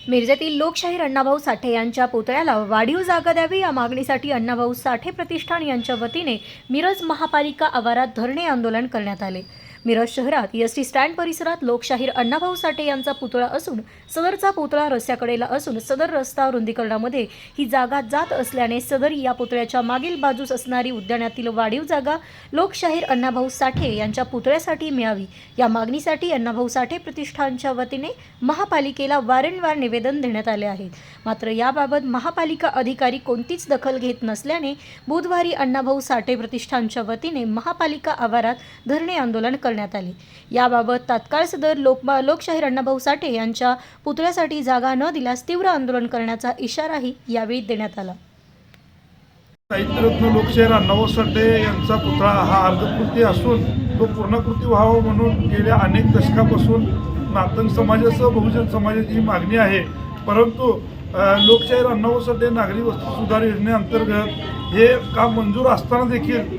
मिरजेतील लोकशाहीर अण्णाभाऊ साठे यांच्या पुतळ्याला वाढीव जागा द्यावी या मागणीसाठी अण्णाभाऊ साठे प्रतिष्ठान यांच्या वतीने मिरज महापालिका आवारात धरणे आंदोलन करण्यात आले। मिरज शहरात एसटी स्टँड परिसरात लोकशाहीर अण्णाभाऊ साठे यांचा पुतळा असून सदरचा पुतळा रस्त्याकडेला असून सदर रस्ता रुंदीकरणामध्ये ही जागा जात असल्याने सदरी या पुतळ्याच्या मागील बाजूस असणारी उद्यानातील वाढीव जागा लोकशाहीर अण्णाभाऊ साठे यांच्या पुतळ्यासाठी मिळावी या मागणीसाठी अण्णाभाऊ साठे प्रतिष्ठानच्या वतीने महापालिकेला वारंवार निवेदन देण्यात आले आहे। मात्र याबाबत महापालिका अधिकारी कोणतीच दखल घेत नसल्याने बुधवारी अण्णाभाऊ साठे प्रतिष्ठानच्या वतीने महापालिका आवारात धरणे आंदोलन करण्यात आले। याबाबत तात्काळ सदर लोकशाहीर अण्णाभाऊ साठे यांच्या पुतळ्यासाठी जागा न दिल्यास तीव्र आंदोलन करण्याचा इशाराही यावेळी देण्यात आला। साहित्यरत्न लोकशाहीर अण्णाभाऊ साठे यांचा पुतळा हा अर्धकृती असून तो पूर्णकृती व्हावा म्हणून गेल्या अनेक दशकापासून नातंग समाजासह बहुजन समाजाची ही मागणी आहे। परंतु लोकशाहीर अण्णाभाऊ साठे नागरी वस्तू सुधार योजनेअंतर्गत हे काम मंजूर असताना देखील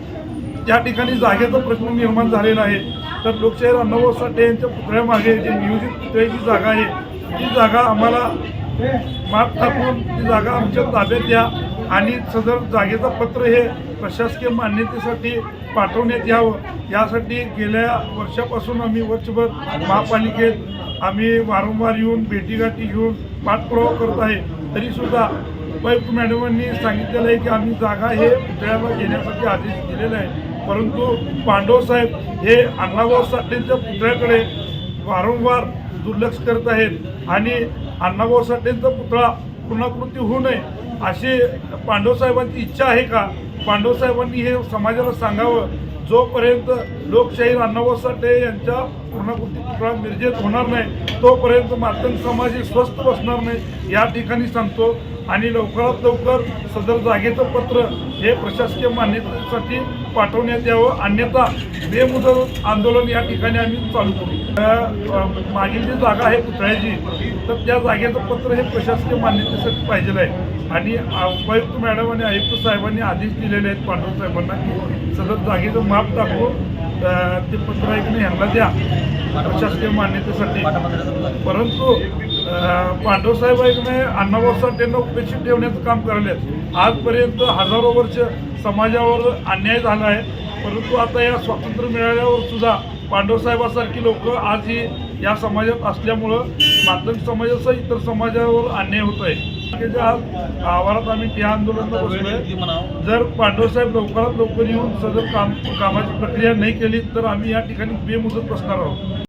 त्या ठिकाणी जागेचा प्रश्न निर्माण झालेला आहे। तर लोकशाहीर अण्णाभाऊ साठे यांच्या पुतळ्यामागे जे नियोजित पुतळ्याची जागा आहे ती जागा आम्हाला माफ टाकून ती जागा आमच्या ताब्यात द्या आणि सदर जागेचं पत्र हे प्रशासकीय मान्यतेसाठी पाठवण्यात यावं यासाठी गेल्या वर्षापासून आम्ही वर्षभर महापालिकेत आम्ही वारंवार येऊन भेटीगाठी घेऊन पाठपुरावा करत आहे। तरीसुद्धा उपायुक्त मॅडमांनी सांगितलेलं आहे की आम्ही जागा हे पुतळ्याला घेण्यासाठी आदेश दिलेला आहे। परंतु पांडवसाहेब हे अण्णाभाऊ साठेंच्या पुतळ्याकडे वारंवार दुर्लक्ष करत आहेत आणि अण्णाभाऊ साठेंचा पुतळा पूर्णाकृती होऊ नये अशी पांडवसाहेबांची इच्छा आहे का? पांडवसाहेबांनी हे समाजाला सांगावं। जोपर्यंत लोकशाहीर अण्णाभाऊ साठे यांच्या पूर्णाकृती पुतळा मिरजेत होणार नाही तोपर्यंत मातंग समाज हे स्वस्थ बसणार नाही या ठिकाणी सांगतो आणि लवकरात लवकर सदर जागेचं पत्र हे प्रशासकीय मान्यतेसाठी पाठवण्यात यावं, अन्यथा बेमुदत आंदोलन या ठिकाणी आम्ही चालू करू। मागील जी जागा आहे पुतळ्याची तर त्या जागेचं पत्र हे प्रशासकीय मान्यतेसाठी पाहिजे आहे आणि उपायुक्त मॅडम आणि आयुक्त साहेबांनी आदेश दिलेले आहेत पांडव साहेबांना की सदर जागेचं माप टाकून ते पत्र ऐकणे ह्यांना द्या प्रशासकीय मान्यतेसाठी। परंतु पांडवसाहेब ऐकणे अण्णाभाऊ साठेंना उपेक्षित ठेवण्याचं काम करायला आजपर्यंत हजारो वर्ष समाजावर अन्याय झाला आहे। परंतु आता या स्वातंत्र्य मिळाल्यावर सुद्धा पांडवसाहेबासारखी लोक आजही या समाजात असल्यामुळं मातंग समाजासह इतर समाजावर अन्याय होत आहे। आज आवारात आम्ही त्या आंदोलनात बसलोय। जर पांडवसाहेब लवकरात लवकर येऊन सदर कामाची प्रक्रिया नाही केली तर आम्ही या ठिकाणी बेमुदत बसणार आहोत।